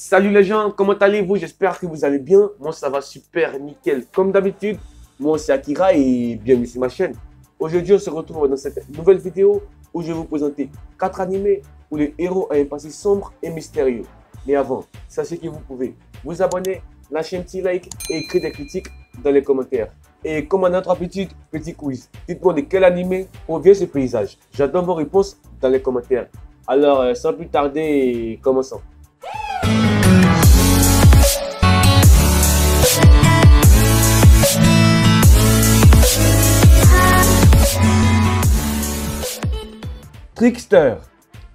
Salut les gens, comment allez-vous? J'espère que vous allez bien. Moi, ça va super nickel. Comme d'habitude, moi, c'est Akira et bienvenue sur ma chaîne. Aujourd'hui, on se retrouve dans cette nouvelle vidéo où je vais vous présenter 4 animés où les héros ont un passé sombre et mystérieux. Mais avant, sachez que vous pouvez vous abonner, lâcher un petit like et écrire des critiques dans les commentaires. Et comme on a 3 petits quiz, dites-moi de quel animé provient ce paysage. J'attends vos réponses dans les commentaires. Alors, sans plus tarder, commençons. Trickster.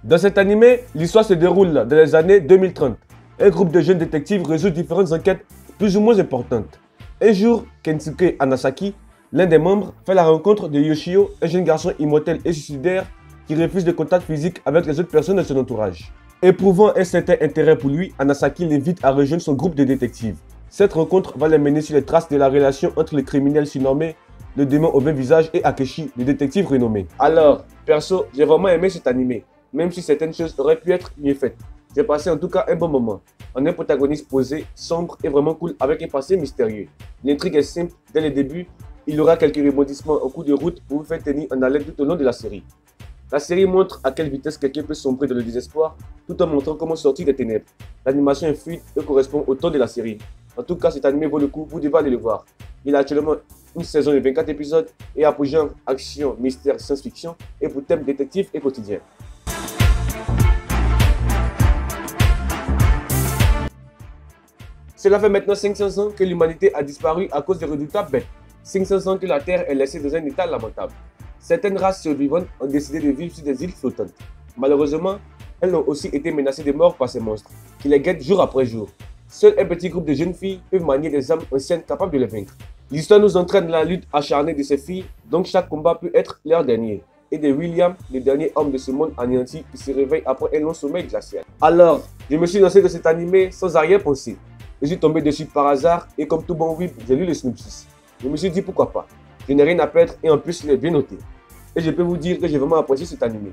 Dans cet animé, l'histoire se déroule dans les années 2030. Un groupe de jeunes détectives résout différentes enquêtes plus ou moins importantes. Un jour, Kensuke Anasaki, l'un des membres, fait la rencontre de Yoshio, un jeune garçon immortel et suicidaire qui refuse de contact physique avec les autres personnes de son entourage. Éprouvant un certain intérêt pour lui, Anasaki l'invite à rejoindre son groupe de détectives. Cette rencontre va les mener sur les traces de la relation entre le criminel surnommé le démon au même visage et Akechi, le détective renommé. Alors, perso, j'ai vraiment aimé cet animé, même si certaines choses auraient pu être mieux faites. J'ai passé en tout cas un bon moment. On a un protagoniste posé, sombre et vraiment cool avec un passé mystérieux. L'intrigue est simple dès le début, il y aura quelques rebondissements en cours de route pour vous faire tenir en haleine tout au long de la série. La série montre à quelle vitesse quelqu'un peut sombrer dans le désespoir, tout en montrant comment sortir des ténèbres. L'animation est fluide et correspond au ton de la série. En tout cas, cet animé vaut le coup, vous devez aller le voir. Il a actuellement une saison de 24 épisodes et a pour genre action, mystère, science-fiction et pour thème détective et quotidien. Cela fait maintenant 500 ans que l'humanité a disparu à cause de redoutables bêtes. 500 ans que la Terre est laissée dans un état lamentable. Certaines races survivantes ont décidé de vivre sur des îles flottantes. Malheureusement, elles ont aussi été menacées de mort par ces monstres, qui les guettent jour après jour. Seul un petit groupe de jeunes filles peuvent manier des armes anciennes capables de les vaincre. L'histoire nous entraîne dans la lutte acharnée de ces filles, donc chaque combat peut être leur dernier. Et de William, le dernier homme de ce monde anéanti qui se réveille après un long sommeil glacial. Alors, je me suis lancé dans cet animé sans arrière-pensée. Je suis tombé dessus par hasard et comme tout bon whip, j'ai lu le synopsis. Je me suis dit pourquoi pas. Je n'ai rien à perdre et en plus il est bien noté. Et je peux vous dire que j'ai vraiment apprécié cet animé.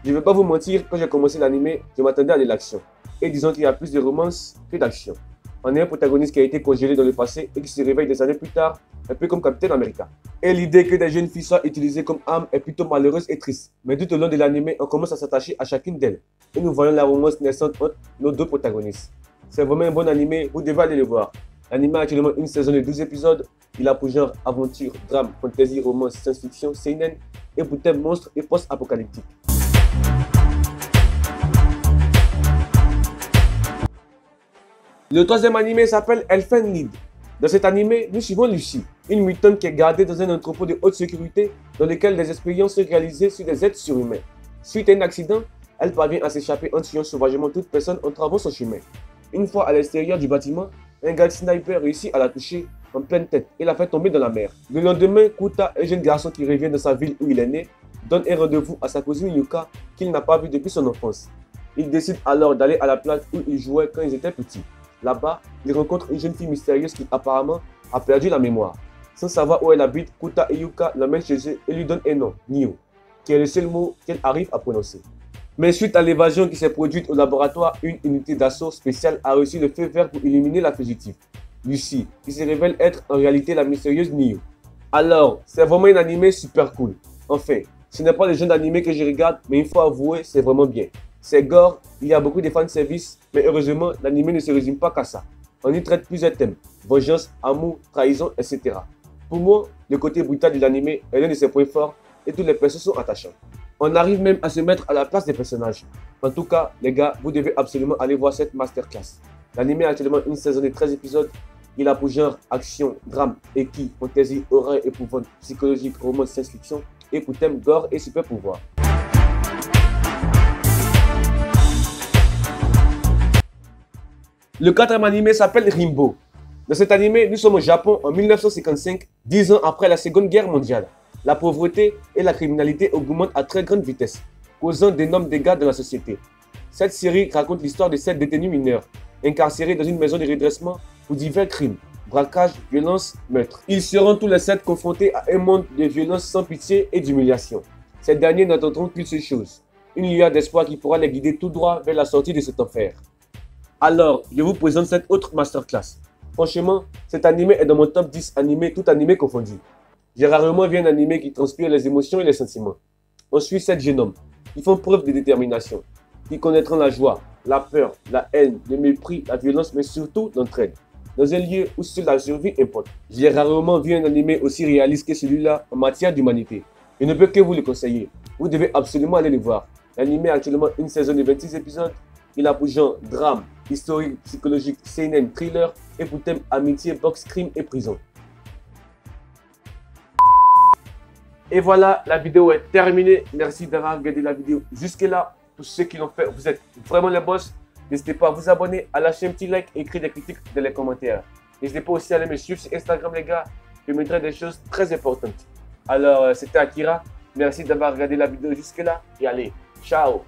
Je ne vais pas vous mentir, quand j'ai commencé l'animé, je m'attendais à de l'action. Et disons qu'il y a plus de romance que d'action. On a un protagoniste qui a été congelé dans le passé et qui se réveille des années plus tard, un peu comme Captain America. Et l'idée que des jeunes filles soient utilisées comme armes est plutôt malheureuse et triste. Mais tout au long de l'animé, on commence à s'attacher à chacune d'elles. Et nous voyons la romance naissante entre nos deux protagonistes. C'est vraiment un bon animé, vous devez aller le voir. L'animé a actuellement une saison de 12 épisodes. Il a pour genre aventure, drame, fantasy, romance, science-fiction, seinen et pour thème monstre et post-apocalyptique. Le troisième animé s'appelle Elfen Lied. Dans cet animé, nous suivons Lucy, une mutante qui est gardée dans un entrepôt de haute sécurité dans lequel des expériences sont réalisées sur des êtres surhumains. Suite à un accident, elle parvient à s'échapper en tuant sauvagement toute personne entravant son chemin. Une fois à l'extérieur du bâtiment, un garde sniper réussit à la toucher en pleine tête et la fait tomber dans la mer. Le lendemain, Kuta, un jeune garçon qui revient de sa ville où il est né, donne un rendez-vous à sa cousine Yuka qu'il n'a pas vue depuis son enfance. Il décide alors d'aller à la plage où ils jouaient quand ils étaient petits. Là-bas, il rencontre une jeune fille mystérieuse qui apparemment a perdu la mémoire. Sans savoir où elle habite, Kuta et Yuka l'emmènent chez eux et lui donnent un nom, Nio, qui est le seul mot qu'elle arrive à prononcer. Mais suite à l'évasion qui s'est produite au laboratoire, une unité d'assaut spéciale a reçu le feu vert pour éliminer la fugitive, Lucy, qui se révèle être en réalité la mystérieuse Nio. Alors, c'est vraiment un animé super cool. Enfin, ce n'est pas le genre d'animé que je regarde, mais il faut avouer, c'est vraiment bien. C'est gore, il y a beaucoup de fanservice, mais heureusement, l'anime ne se résume pas qu'à ça. On y traite plusieurs thèmes, vengeance, amour, trahison, etc. Pour moi, le côté brutal de l'anime est l'un de ses points forts et tous les personnages sont attachants. On arrive même à se mettre à la place des personnages. En tout cas, les gars, vous devez absolument aller voir cette masterclass. L'anime a actuellement une saison de 13 épisodes. Il a pour genre action, drame, équipe, fantasy, horreur, épouvante, psychologique, romance, science-fiction et pour thème gore et super pouvoir. Le quatrième animé s'appelle Rimbo. Dans cet animé, nous sommes au Japon en 1955, 10 ans après la Seconde Guerre mondiale. La pauvreté et la criminalité augmentent à très grande vitesse, causant d'énormes dégâts dans la société. Cette série raconte l'histoire de 7 détenus mineurs, incarcérés dans une maison de redressement pour divers crimes, braquage, violence, meurtre. Ils seront tous les 7 confrontés à un monde de violence sans pitié et d'humiliation. Ces derniers n'attendront qu'une seule chose, une lueur d'espoir qui pourra les guider tout droit vers la sortie de cet enfer. Alors, je vous présente cette autre masterclass. Franchement, cet animé est dans mon top 10 animés, tout animé confondu. J'ai rarement vu un animé qui transpire les émotions et les sentiments. On suit 7 jeunes hommes qui font preuve de détermination, qui connaîtront la joie, la peur, la haine, le mépris, la violence, mais surtout l'entraide. Dans un lieu où seule la survie importe. J'ai rarement vu un animé aussi réaliste que celui-là en matière d'humanité. Je ne peux que vous le conseiller. Vous devez absolument aller le voir. L'animé a actuellement une saison de 26 épisodes. Il a pour genre drame, historique, psychologique, seinen, thriller et pour thème amitié, boxe, crime et prison. Et voilà, la vidéo est terminée. Merci d'avoir regardé la vidéo jusque-là. Pour ceux qui l'ont fait, vous êtes vraiment les boss. N'hésitez pas à vous abonner, à lâcher un petit like et écrire des critiques dans les commentaires. N'hésitez pas aussi à aller me suivre sur Instagram, les gars. Je mettrai des choses très importantes. Alors, c'était Akira. Merci d'avoir regardé la vidéo jusque-là. Et allez, ciao!